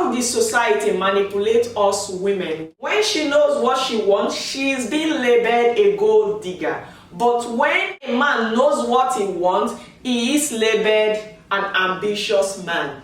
how the society manipulates us women. When she knows what she wants, she is being labeled a gold digger. But when a man knows what he wants, he is labeled an ambitious man.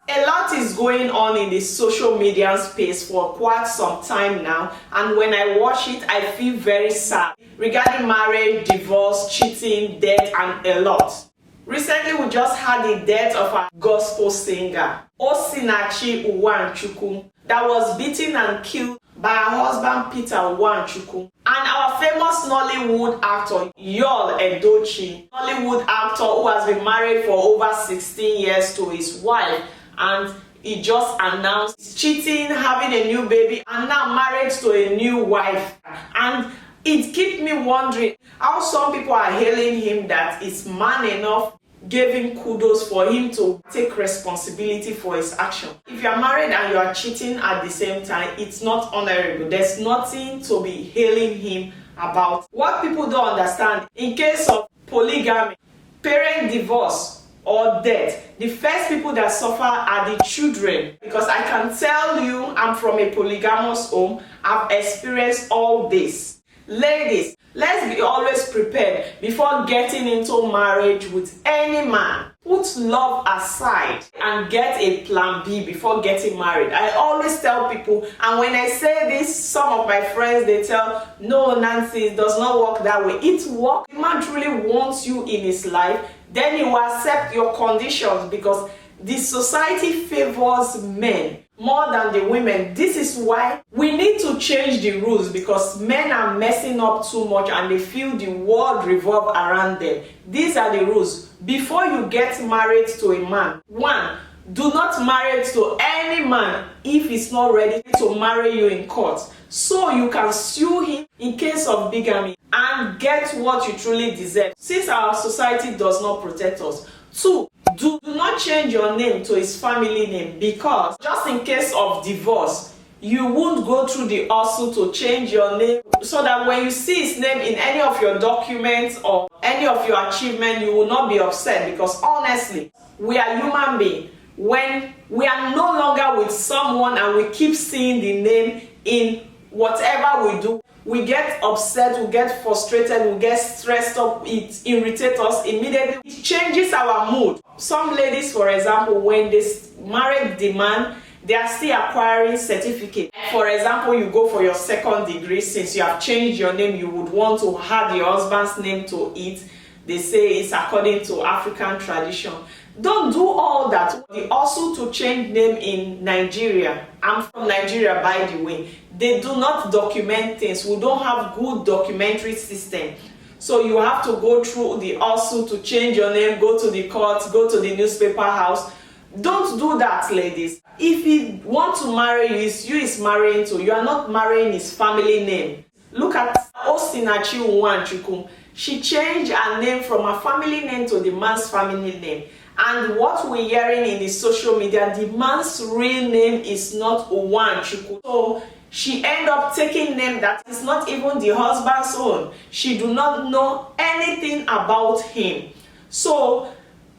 A lot is going on in the social media space for quite some time now, and when I watch it, I feel very sad regarding marriage, divorce, cheating, death, and a lot. Recently, we just had the death of a gospel singer, Osinachi Nwanchuku, that was beaten and killed by her husband Peter Nwachuchu, and our famous Nollywood actor Yul Edochie, Nollywood actor who has been married for over 16 years to his wife, and he just announced cheating, having a new baby, and now married to a new wife. And it keeps me wondering how some people are hailing him that it's man enough, giving kudos for him to take responsibility for his action. If you are married and you are cheating at the same time, it's not honorable. There's nothing to be hailing him about. What people don't understand, in case of polygamy, parent divorce, or death, the first people that suffer are the children. Because I can tell you, I'm from a polygamous home. I've experienced all this. Ladies, let's be always prepared before getting into marriage with any man. Put love aside and get a plan B before getting married. I always tell people, and when I say this, some of my friends, they tell, no, Nancy, it does not work that way. It works. If a man truly wants you in his life, then he will accept your conditions, because the society favors men more than the women. This is why we need to change the rules, because men are messing up too much and they feel the world revolve around them. These are the rules. Before you get married to a man, 1, do not marry to any man if he's not ready to marry you in court, so you can sue him in case of bigamy and get what you truly deserve, since our society does not protect us. 2, do not change your name to his family name, because just in case of divorce, you won't go through the hustle to change your name, so that when you see his name in any of your documents or any of your achievement, you will not be upset. Because honestly, we are human beings. When we are no longer with someone and we keep seeing the name in whatever we do, we get upset, we get frustrated, we get stressed up, it irritates us immediately. It changes our mood. Some ladies, for example, when they marry the man, they are still acquiring certificates. For example, you go for your 2nd degree, since you have changed your name, you would want to add your husband's name to it. They say it's according to African tradition. Don't do all that. The hustle to change name in Nigeria, I'm from Nigeria by the way, they do not document things. We don't have good documentary system. So you have to go through the hustle to change your name, go to the court, go to the newspaper house. Don't do that, ladies. If he wants to marry you, it's you is marrying to. You are not marrying his family name. Look at Osinachi Nwanchuku. She changed her name from her family name to the man's family name. And what we're hearing in the social media, the man's real name is not Nwachuchu. So she ended up taking a name that is not even the husband's own. She do not know anything about him. So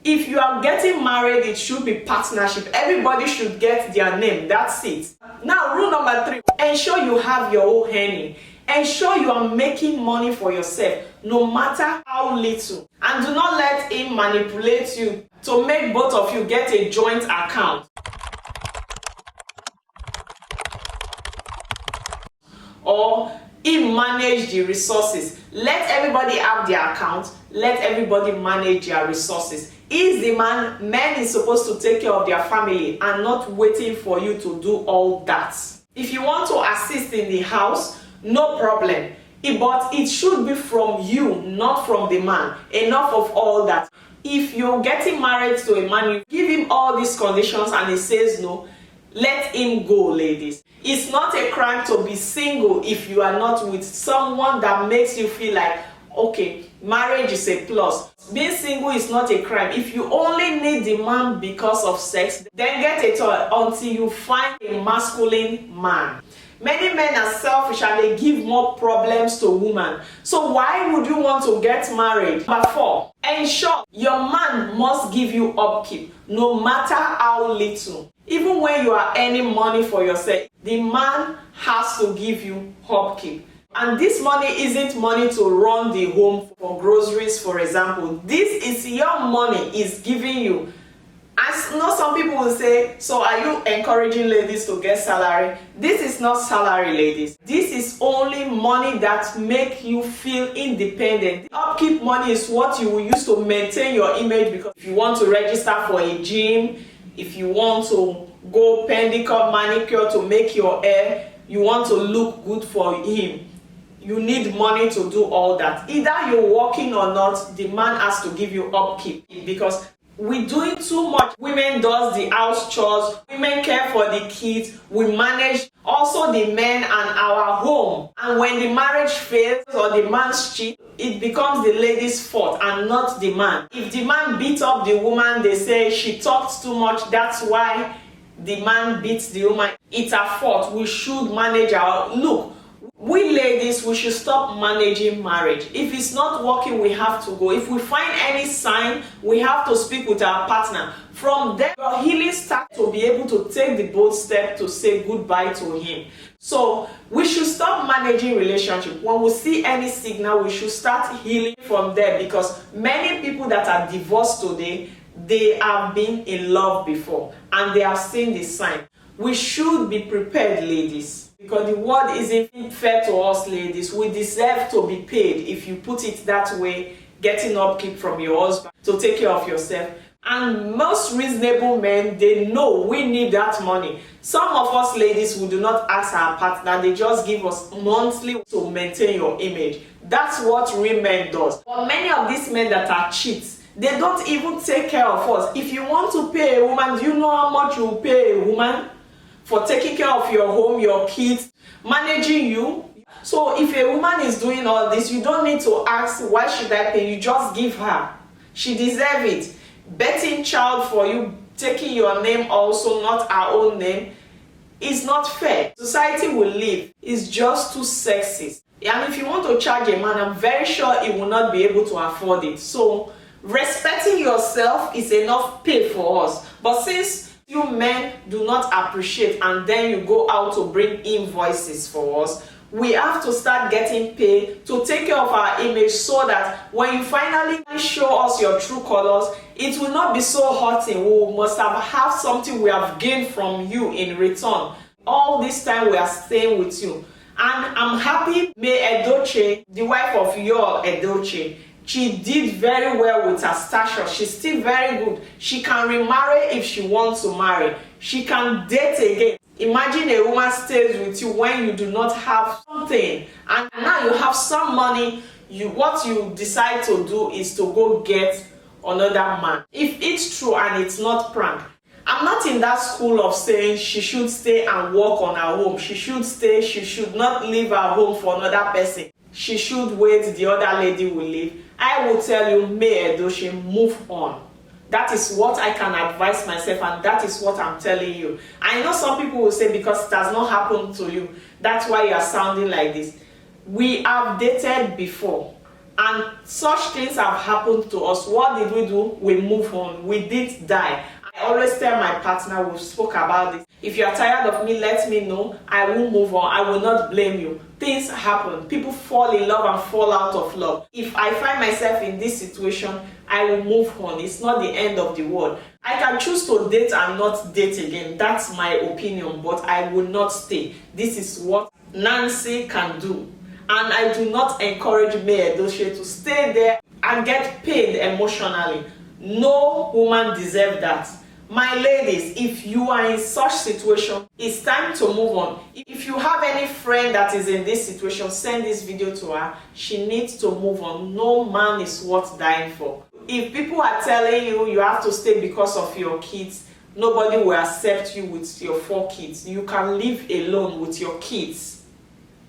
if you are getting married, it should be partnership. Everybody should get their name. That's it. Now, rule number 3, ensure you have your own earning. Ensure you are making money for yourself, no matter how little. And do not let him manipulate you to make both of you get a joint account. Or him manage the resources. Let everybody have their account. Let everybody manage their resources. Is the man, men is supposed to take care of their family and not waiting for you to do all that. If you want to assist in the house, no problem. But it should be from you, not from the man. Enough of all that. If you're getting married to a man, you give him all these conditions and he says no, let him go, ladies. It's not a crime to be single if you are not with someone that makes you feel like, okay, marriage is a plus. Being single is not a crime. If you only need the man because of sex, then get a toy until you find a masculine man. Many men are selfish and they give more problems to women. So why would you want to get married? Number 4, ensure your man must give you upkeep, no matter how little. Even when you are earning money for yourself, the man has to give you upkeep. And this money isn't money to run the home for groceries, for example. This is your money is giving you. As you know, some people will say, so are you encouraging ladies to get salary? This is not salary, ladies. This is only money that make you feel independent. The upkeep money is what you will use to maintain your image, because if you want to register for a gym, if you want to go pedicure, manicure to make your hair, you want to look good for him, you need money to do all that. Either you're working or not, the man has to give you upkeep, because we're doing too much. Women does the house chores, women care for the kids, we manage also the men and our home. And when the marriage fails or the man's cheat, it becomes the lady's fault and not the man. If the man beats up the woman, they say she talks too much, that's why the man beats the woman. It's our fault. We should manage our look. We ladies, we should stop managing marriage. If it's not working, we have to go. If we find any sign, we have to speak with our partner. From there, your healing starts to be able to take the bold step to say goodbye to him. So we should stop managing relationship. When we see any signal, we should start healing from there, because many people that are divorced today, they have been in love before and they have seen the sign. We should be prepared, ladies, because the world isn't fair to us, ladies. We deserve to be paid, if you put it that way, getting upkeep from your husband to take care of yourself. And most reasonable men, they know we need that money. Some of us ladies, we do not ask our partner, they just give us monthly to maintain your image. That's what real men does. But many of these men that are cheats, they don't even take care of us. If you want to pay a woman, do you know how much you pay a woman for taking care of your home, your kids, managing you? So if a woman is doing all this, you don't need to ask, why should I pay? You just give her. She deserves it. Betting child for you, taking your name also, not our own name, is not fair. Society will live. It's just too sexist. And if you want to charge a man, I'm very sure he will not be able to afford it. So respecting yourself is enough pay for us. But since you men do not appreciate and then you go out to bring invoices for us, we have to start getting paid to take care of our image, so that when you finally show us your true colors, it will not be so hurting. We must have something we have gained from you in return. All this time we are staying with you. And I'm happy May Edochie, the wife of Yul Edochie, she did very well with her stature. She's still very good. She can remarry if she wants to marry. She can date again. Imagine a woman stays with you when you do not have something, and now you have some money. What you decide to do is to go get another man. If it's true and it's not prank. I'm not in that school of saying she should stay and work on her home. She should stay. She should not leave her home for another person. She should wait, the other lady will leave. I will tell you, May Edochie, move on. That is what I can advise myself, and that is what I'm telling you. I know some people will say, because it has not happened to you, that's why you are sounding like this. We have dated before, and such things have happened to us. What did we do? We move on. We did die. I always tell my partner, we spoke about this. If you are tired of me, let me know. I will move on. I will not blame you. Things happen. People fall in love and fall out of love. If I find myself in this situation, I will move on. It's not the end of the world. I can choose to date and not date again. That's my opinion, but I will not stay. This is what Nancy can do. And I do not encourage May Edochie to stay there and get paid emotionally. No woman deserves that. My ladies, if you are in such situation, it's time to move on. If you have any friend that is in this situation, send this video to her. She needs to move on. No man is worth dying for. If people are telling you you have to stay because of your kids, nobody will accept you with your 4 kids. You can live alone with your kids.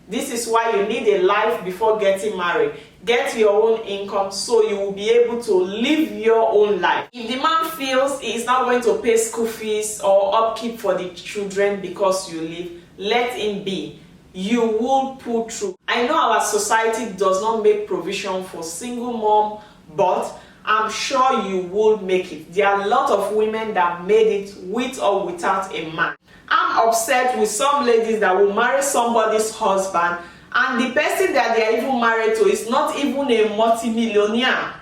This is why you need a life before getting married. Get your own income so you will be able to live your own life. If the man feels he is not going to pay school fees or upkeep for the children because you live, let him be. you will pull through. I know our society does not make provision for single mom, but I'm sure you will make it. There are a lot of women that made it with or without a man. I'm upset with some ladies that will marry somebody's husband and the person that they are even married to is not even a multimillionaire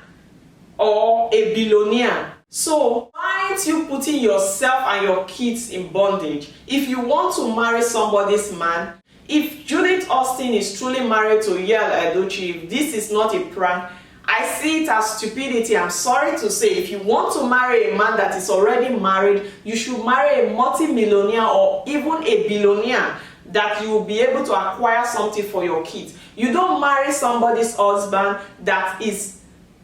or a billionaire. So why aren't you putting yourself and your kids in bondage? If you want to marry somebody's man, if Judi Austin is truly married to Yul Edochie, if this is not a prank, I see it as stupidity. I'm sorry to say, if you want to marry a man that is already married, you should marry a multi-millionaire or even a billionaire that you will be able to acquire something for your kids. You don't marry somebody's husband that is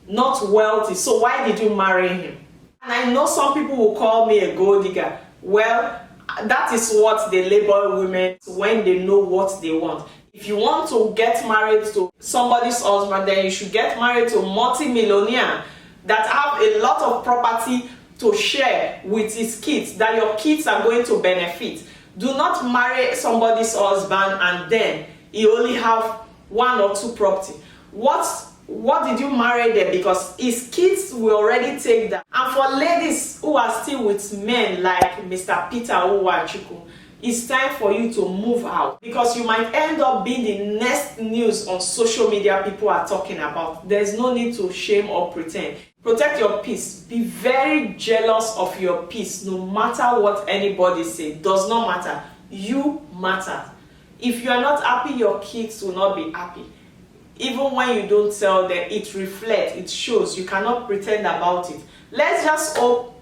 not wealthy. So why did you marry him? And I know some people will call me a gold digger. Well, that is what they label women when they know what they want. If you want to get married to somebody's husband, then you should get married to a multi-millionaire that have a lot of property to share with his kids, that your kids are going to benefit. Do not marry somebody's husband and then you only have 1 or 2 property. What did you marry there? Because his kids will already take that. And for ladies who are still with men like Mr. Peter Nwachuku, it's time for you to move out, because you might end up being the next news on social media people are talking about. There's no need to shame or pretend. Protect your peace. Be very jealous of your peace. No matter what anybody says, does not matter. You matter. If you are not happy, your kids will not be happy. Even when you don't tell them, it reflects, it shows. You cannot pretend about it. Let's just hope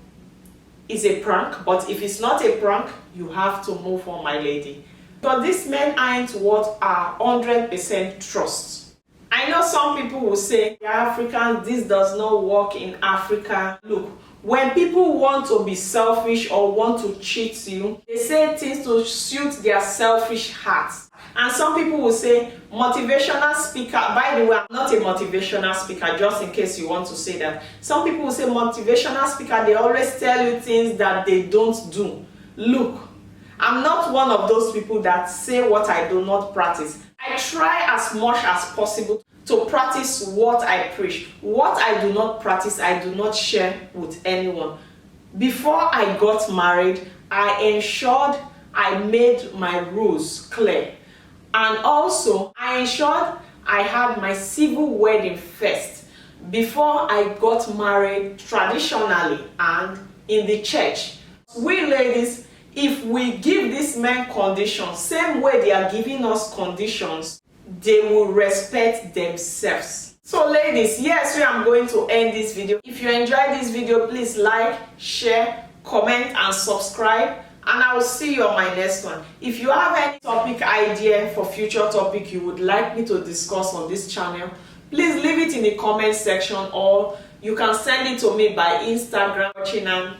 it's a prank, but if it's not a prank, you have to move on, my lady. But these men aren't what are 100% trust. I know some people will say, Africans, this does not work in Africa. Look, when people want to be selfish or want to cheat you, they say things to suit their selfish hearts. And some people will say, motivational speaker. By the way, I'm not a motivational speaker, just in case you want to say that. Some people will say motivational speaker, they always tell you things that they don't do. Look, I'm not one of those people that say what I do not practice. I try as much as possible to practice what I preach. What I do not practice, I do not share with anyone. Before I got married, I ensured I made my rules clear. And also, I ensured I had my civil wedding first before I got married traditionally and in the church. We ladies, if we give these men conditions, same way they are giving us conditions, they will respect themselves. So ladies, yes, I'm going to end this video. If you enjoyed this video, please like, share, comment and subscribe. And I will see you on my next one. If you have any topic idea for future topic you would like me to discuss on this channel, please leave it in the comment section, or you can send it to me by Instagram, watching and